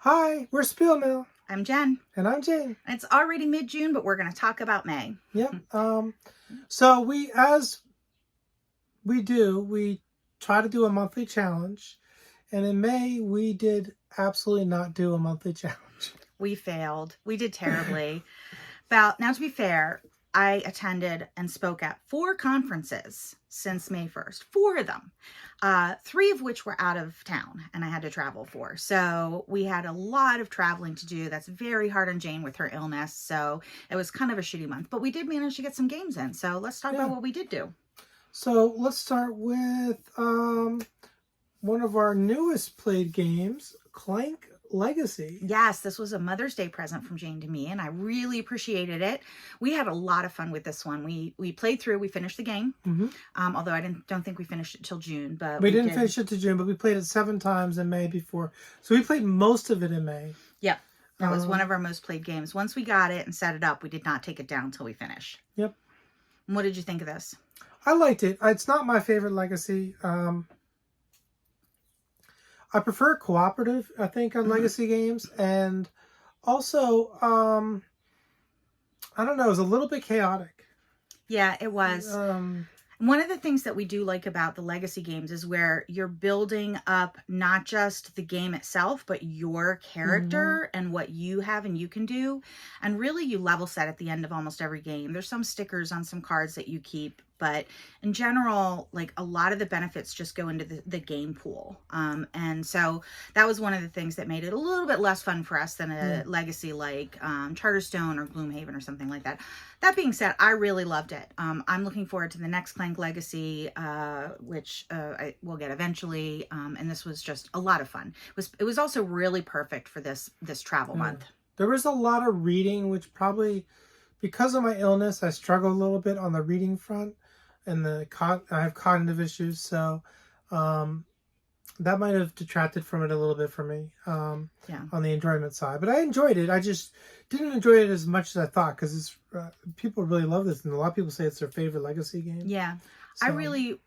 Hi, we're SpielMill. I'm Jen. And I'm Jane. It's already mid-June, but we're going to talk about May. Yep. So we try to do a monthly challenge. And in May, we did absolutely not do a monthly challenge. We failed. We did terribly. Now, to be fair, I attended and spoke at 4 conferences since May 1st. 4 of them. 3 of which were out of town and I had to travel for. So we had a lot of traveling to do. That's very hard on Jane with her illness. So it was kind of a shitty month. But we did manage to get some games in. So let's talk about what we did do. So let's start with one of our newest played games, Clank Legacy. Yes, this was a Mother's Day present from Jane to me, and I really appreciated it. We had a lot of fun with this one. We played through. We finished the game, although I don't think we finished it till June. But we didn't finish it till June, but we played it 7 times in May before. So we played most of it in May. Yep, that was one of our most played games. Once we got it and set it up, we did not take it down until we finished. Yep. And what did you think of this? I liked it. It's not my favorite Legacy. I prefer cooperative, I think, on Legacy games. And also, I don't know, it was a little bit chaotic. Yeah, it was. One of the things that we do like about the Legacy games is where you're building up not just the game itself, but your character and what you have and you can do. And really you level set at the end of almost every game. There's some stickers on some cards that you keep, but in general, like a lot of the benefits just go into the game pool. And so that was one of the things that made it a little bit less fun for us than a Legacy like Charterstone or Gloomhaven or something like that. That being said, I really loved it. I'm looking forward to the next Clank Legacy, which I will get eventually. And this was just a lot of fun. It was also really perfect for this travel month. There was a lot of reading, which probably, because of my illness, I struggle a little bit on the reading front. And I have cognitive issues, so that might have detracted from it a little bit for me on the enjoyment side. But I enjoyed it. I just didn't enjoy it as much as I thought, because people really love this, and a lot of people say it's their favorite Legacy game. Yeah, so.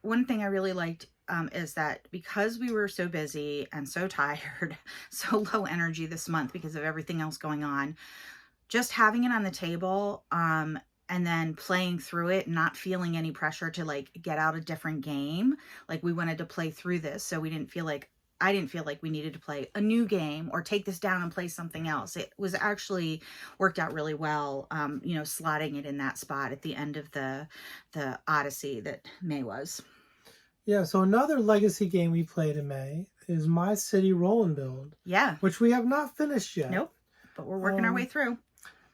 One thing I really liked is that because we were so busy and so tired, so low energy this month because of everything else going on, just having it on the table and then playing through it, not feeling any pressure to like get out a different game. Like we wanted to play through this, so I didn't feel like we needed to play a new game or take this down and play something else. It was actually worked out really well, slotting it in that spot at the end of the Odyssey that May was. Yeah, so another Legacy game we played in May is My City Roll and Build. Yeah. Which we have not finished yet. Nope, but we're working our way through.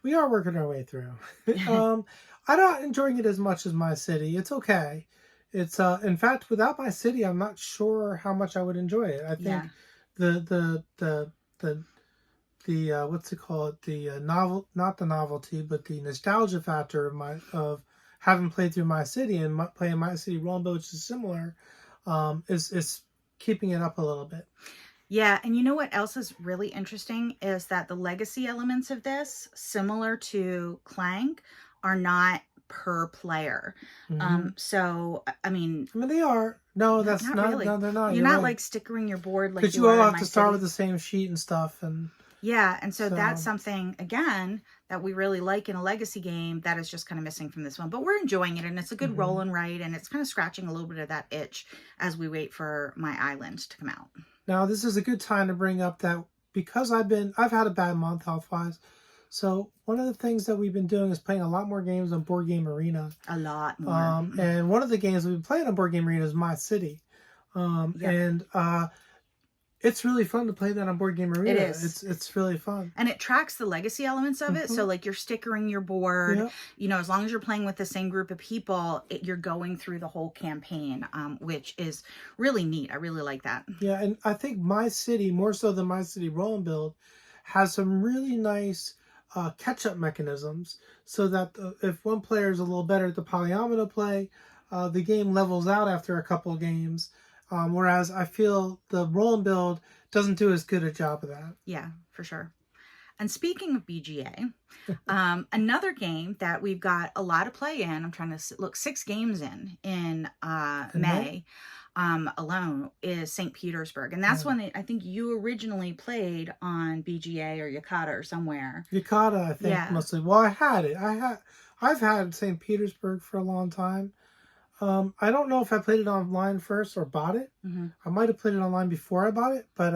We are working our way through. I'm not enjoying it as much as My City. It's okay. It's in fact, without My City, I'm not sure how much I would enjoy it. I think the what's it called? Not the novelty, but the nostalgia factor of having played through My City and playing My City Roll and Build, which is similar, is keeping it up a little bit. Yeah, and you know what else is really interesting is that the Legacy elements of this, similar to Clank, are not per player. So, I mean, they are. No, that's not really. No, they're not. You're not like stickering your board like you all have to start with the same sheet and stuff. Yeah, and so that's something, again, that we really like in a Legacy game that is just kind of missing from this one. But we're enjoying it, and it's a good roll and write, and it's kind of scratching a little bit of that itch as we wait for My Island to come out. Now, this is a good time to bring up that because I've had a bad month health-wise, so one of the things that we've been doing is playing a lot more games on Board Game Arena. A lot more. And one of the games we've been playing on Board Game Arena is My City. And it's really fun to play that on Board Game Arena. It is. It's really fun. And it tracks the Legacy elements of it. So like you're stickering your board, as long as you're playing with the same group of people, you're going through the whole campaign, which is really neat. I really like that. Yeah, and I think My City, more so than My City Roll and Build, has some really nice catch-up mechanisms so that if one player is a little better at the polyomino play, the game levels out after a couple of games. Whereas I feel the Roll and Build doesn't do as good a job of that. Yeah, for sure. And speaking of BGA, another game that we've got a lot of play in, I'm trying to look, 6 games in May alone, is St. Petersburg. And that's one that I think you originally played on BGA or Yakata or somewhere. Yakata, I think, mostly. Well, I had it. I've had St. Petersburg for a long time. I don't know if I played it online first or bought it. I might have played it online before I bought it, but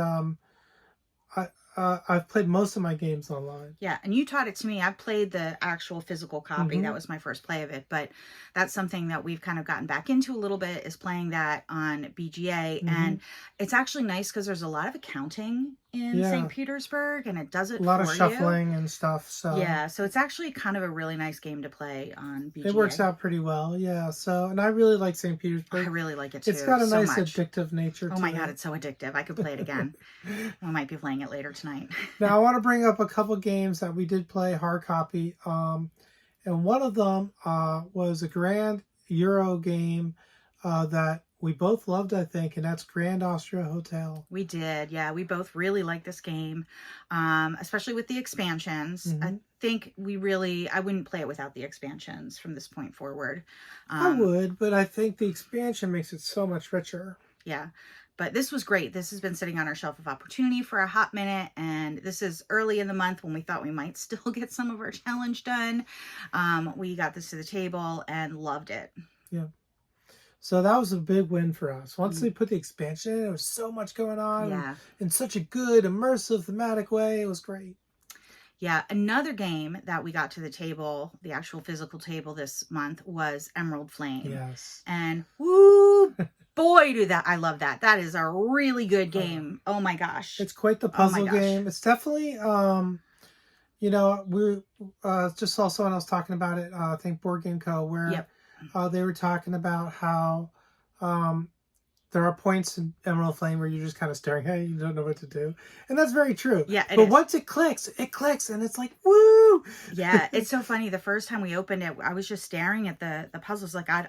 I've played most of my games online. Yeah, and you taught it to me. I've played the actual physical copy. That was my first play of it, but that's something that we've kind of gotten back into a little bit, is playing that on BGA. And it's actually nice because there's a lot of accounting in St. Petersburg, and it does it for you. A lot of shuffling and stuff. So yeah, so it's actually kind of a really nice game to play on BGA. It works out pretty well, yeah. So, and I really like St. Petersburg. I really like it too. It's got a nice addictive nature to it. Oh my God, it's so addictive. I could play it again. We might be playing it later tonight. Now, I want to bring up a couple games that we did play hard copy. And one of them was a Grand Euro game that we both loved, I think, and that's Grand Austria Hotel. We did, yeah. We both really liked this game, especially with the expansions. I think I wouldn't play it without the expansions from this point forward. I would, but I think the expansion makes it so much richer. Yeah, but this was great. This has been sitting on our shelf of opportunity for a hot minute, and this is early in the month when we thought we might still get some of our challenge done. We got this to the table and loved it. Yeah. So that was a big win for us. Once they put the expansion in, there was so much going on in such a good, immersive, thematic way. It was great. Yeah, another game that we got to the table, the actual physical table this month, was Emerald Flame. Yes. And woo, boy, I love that. That is a really good game. Oh my gosh. It's quite the puzzle game. It's definitely, you know, we just saw someone else talking about it, I think Board Game Co., where they were talking about how there are points in Emerald Flame where you're just kind of staring at it, you don't know what to do. And that's very true. Yeah, but once it clicks, and it's like, woo! Yeah, it's so funny. The first time we opened it, I was just staring at the puzzles like, I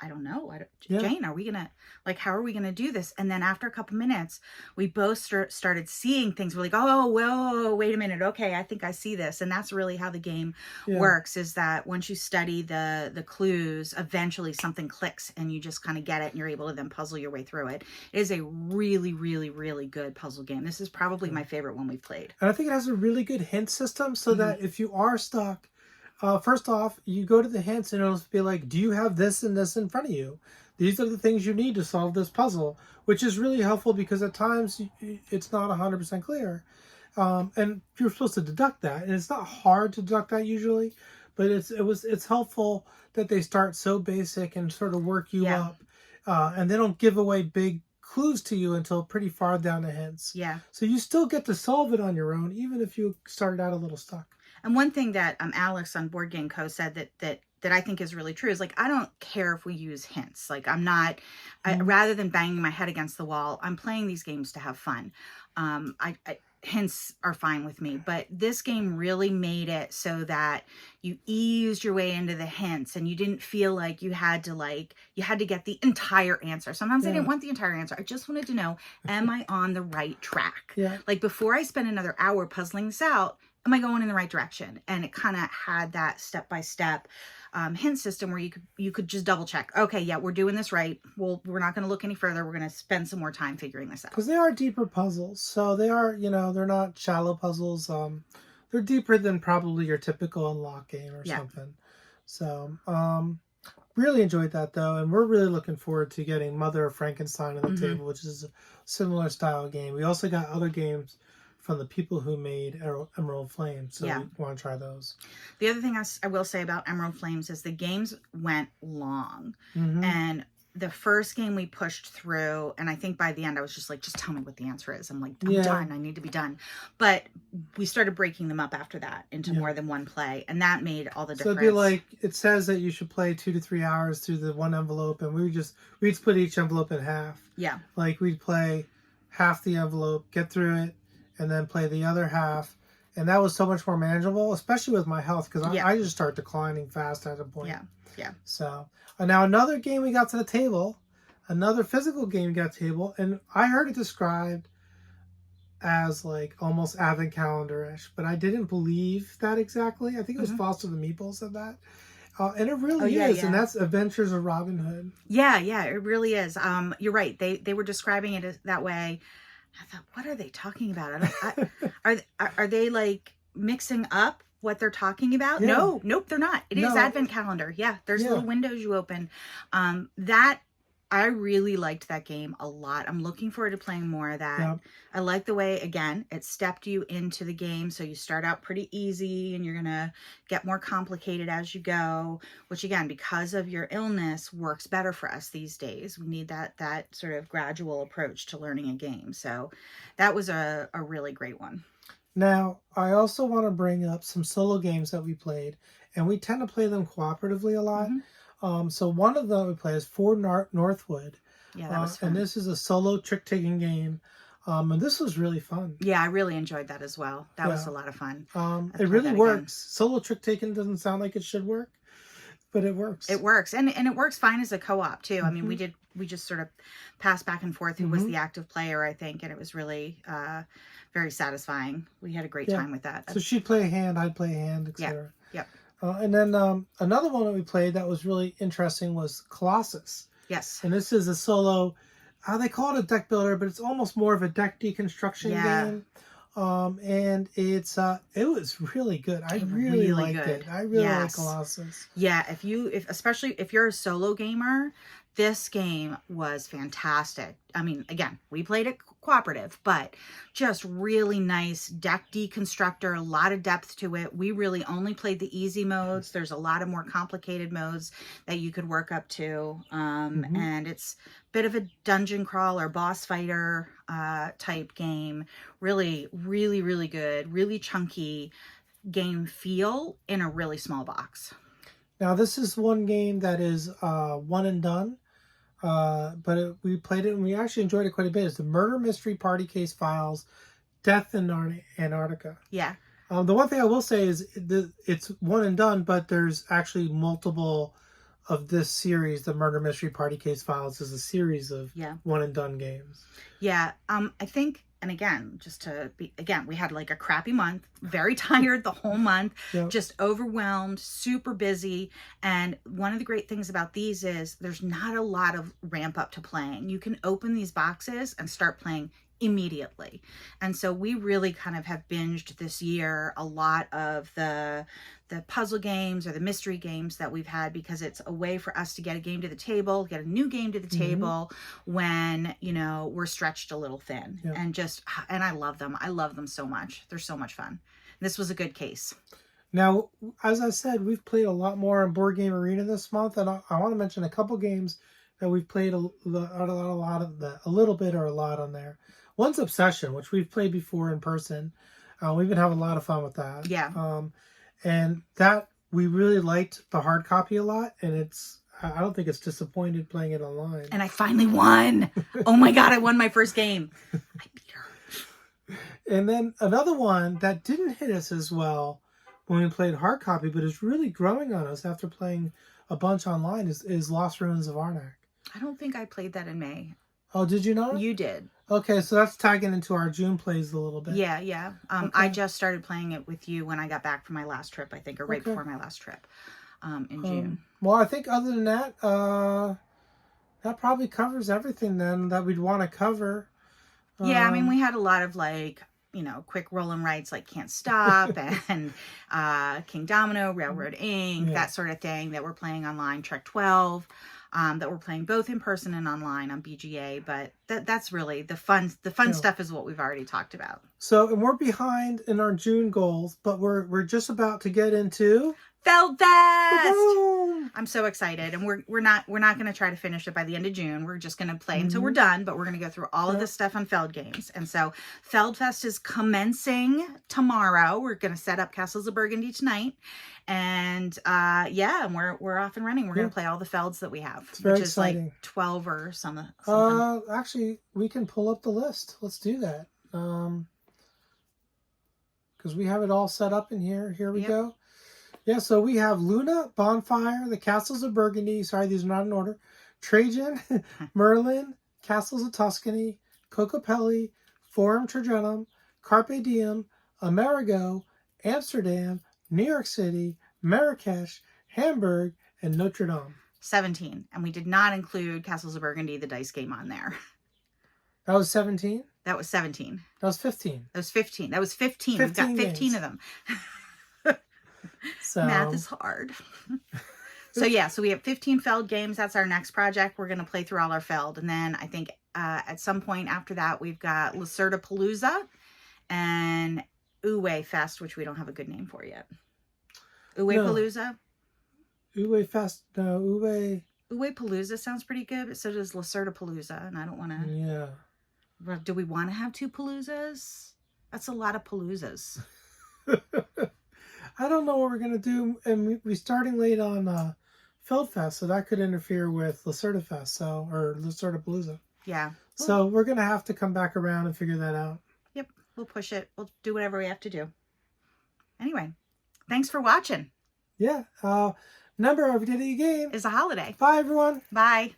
don't know. Jane, are we going to, like, how are we going to do this? And then after a couple minutes, we both started seeing things. We're like, oh, whoa, wait a minute. Okay, I think I see this. And that's really how the game works, is that once you study the clues, eventually something clicks and you just kind of get it and you're able to then puzzle your way through it. It is a really, really, really good puzzle game. This is probably my favorite one we've played. And I think it has a really good hint system so that if you are stuck, first off, you go to the hints and it'll be like, do you have this and this in front of you? These are the things you need to solve this puzzle, which is really helpful because at times it's not 100% clear. And you're supposed to deduct that. And it's not hard to deduct that usually, but it's helpful that they start so basic and sort of work you up. And they don't give away big clues to you until pretty far down the hints. Yeah. So you still get to solve it on your own, even if you started out a little stuck. And one thing that Alex on Board Game Co. said that I think is really true is, like, I don't care if we use hints. Like, I'm not, rather than banging my head against the wall, I'm playing these games to have fun. Hints are fine with me, but this game really made it so that you eased your way into the hints and you didn't feel like you had to get the entire answer. Sometimes I didn't want the entire answer. I just wanted to know, am I on the right track? Yeah. Like, before I spend another hour puzzling this out, am I going in the right direction? And it kind of had that step-by-step hint system where you could just double check. Okay, yeah, we're doing this right. Well, we're not going to look any further. We're going to spend some more time figuring this out. Because they are deeper puzzles. So they are, they're not shallow puzzles. They're deeper than probably your typical unlock game or something. So really enjoyed that, though. And we're really looking forward to getting Mother of Frankenstein on the table, which is a similar style game. We also got other games from the people who made Emerald Flames. So we want to try those. The other thing I will say about Emerald Flames is the games went long. And the first game we pushed through, and I think by the end I was just like, just tell me what the answer is. I'm like, I'm done. I need to be done. But we started breaking them up after that into more than one play. And that made all the difference. So it'd be like, it says that you should play 2 to 3 hours through the one envelope. And we'd split each envelope in half. Yeah. Like, we'd play half the envelope, get through it, and then play the other half. And that was so much more manageable, especially with my health, because I just start declining fast at a point. Yeah. So, now another game we got to the table, another physical game we got to the table, and I heard it described as like almost advent calendar-ish, but I didn't believe that exactly. I think it was Foster the Meeple said that. And it really is, and that's Adventures of Robin Hood. Yeah, it really is. You're right. They were describing it that way. I thought, what are they talking about? Are they like mixing up what they're talking about? Yeah. No, nope, they're not. It is advent calendar. Yeah, there's little windows you open. That I really liked that game a lot. I'm looking forward to playing more of that. Yep. I like the way, again, it stepped you into the game. So you start out pretty easy and you're going to get more complicated as you go, which again, because of your illness, works better for us these days. We need that sort of gradual approach to learning a game. So that was a really great one. Now, I also want to bring up some solo games that we played, and we tend to play them cooperatively a lot. So one of them we play is For Northwood. Yeah, that was fun. And this is a solo trick-taking game. And this was really fun. Yeah, I really enjoyed that as well. That was a lot of fun. It really works. Solo trick-taking doesn't sound like it should work, but it works. It works. And it works fine as a co-op too. I mean, we just sort of passed back and forth who was the active player, I think, and it was really very satisfying. We had a great time with that. So she'd play a hand, I'd play a hand, etc. Yep. And then another one that we played that was really interesting was Colossus. Yes. And this is a solo, they call it a deck builder, but it's almost more of a deck deconstruction game. And it was really good. I really liked it. I really like Colossus. Yeah, especially if you're a solo gamer, this game was fantastic. I mean, again, we played it cooperative, but just really nice deck deconstructor, a lot of depth to it. We really only played the easy modes. There's a lot of more complicated modes that you could work up to. And it's a bit of a dungeon crawl or boss fighter type game. Really, really, really good, really chunky game feel in a really small box. Now, this is one game that is one and done. But we played it and we actually enjoyed it quite a bit. It's the Murder Mystery Party Case Files, Death in Antarctica. Yeah. The one thing I will say is it's one and done, but there's actually multiple of this series. The Murder Mystery Party Case Files is a series of one and done games. Yeah. I think, and again, we had like a crappy month, very tired the whole month, just overwhelmed, super busy. And one of the great things about these is there's not a lot of ramp up to playing. You can open these boxes and start playing immediately. And so we really kind of have binged this year a lot of the puzzle games or the mystery games that we've had, because it's a way for us to get a game to the table, get a new game to the table when, we're stretched a little thin. And I love them. I love them so much. They're so much fun. This was a good case. Now, as I said, we've played a lot more on Board Game Arena this month, and I want to mention a couple games that we've played a little bit or a lot on there. One's Obsession, which we've played before in person. We've been having a lot of fun with that. Yeah. And that we really liked the hard copy a lot, and I don't think it's disappointed playing it online. And I finally won. Oh my God, I won my first game. I beat her. And then another one that didn't hit us as well when we played hard copy, but is really growing on us after playing a bunch online is Lost Ruins of Arnak. I don't think I played that in May. Oh, did you not? You did. Okay, so that's tagging into our June plays a little bit. Yeah. Okay. I just started playing it with you when I got back from my last trip, I think, or right before my last trip in June. Well, I think other than that, that probably covers everything then that we'd want to cover. Yeah, I mean, we had a lot of quick roll and writes like Can't Stop and King Domino, Railroad Inc., that sort of thing that we're playing online, Trek 12. That we're playing both in person and online on BGA, but that's really the fun stuff is what we've already talked about. So, and we're behind in our June goals, but we're just about to get into Feldfest. I'm so excited, and we're not going to try to finish it by the end of June. We're just going to play until we're done, but we're going to go through all of this stuff on Feld games. And so Feldfest is commencing tomorrow. We're going to set up Castles of Burgundy tonight, and and we're off and running. We're going to play all the Felds that we have, which is exciting. Like 12 or something. Actually, we can pull up the list. Let's do that. Because we have it all set up in here. Here we go. Yeah, so we have Luna, Bonfire, the Castles of Burgundy. Sorry, these are not in order. Trajan, Merlin, Castles of Tuscany, Cocopelli, Forum Trajanum, Carpe Diem, Amerigo, Amsterdam, New York City, Marrakesh, Hamburg, and Notre Dame. 17. And we did not include Castles of Burgundy, the dice game, on there. That was 17? That was 17. That was 15. That was 15. That was 15. We've got 15 games. of them. So math is hard. So we have 15 Feld games. That's our next project. We're going to play through all our Feld. And then I think at some point after that, we've got Lacerda Palooza and Uwe Fest, which we don't have a good name for yet. Uwe Palooza? Uwe Fest. No, Uwe Palooza sounds pretty good, but so does Lacerda Palooza. And I don't want to... Yeah. Well, do we want to have 2 Paloozas? That's a lot of Paloozas. I don't know what we're going to do. And we're starting late on Feld Fest, so that could interfere with Lacerda Fest, or Lacerda Palooza. Yeah. So we're going to have to come back around and figure that out. Yep. We'll push it. We'll do whatever we have to do. Anyway, thanks for watching. Yeah. Number every day of the game Is a holiday. Bye, everyone. Bye.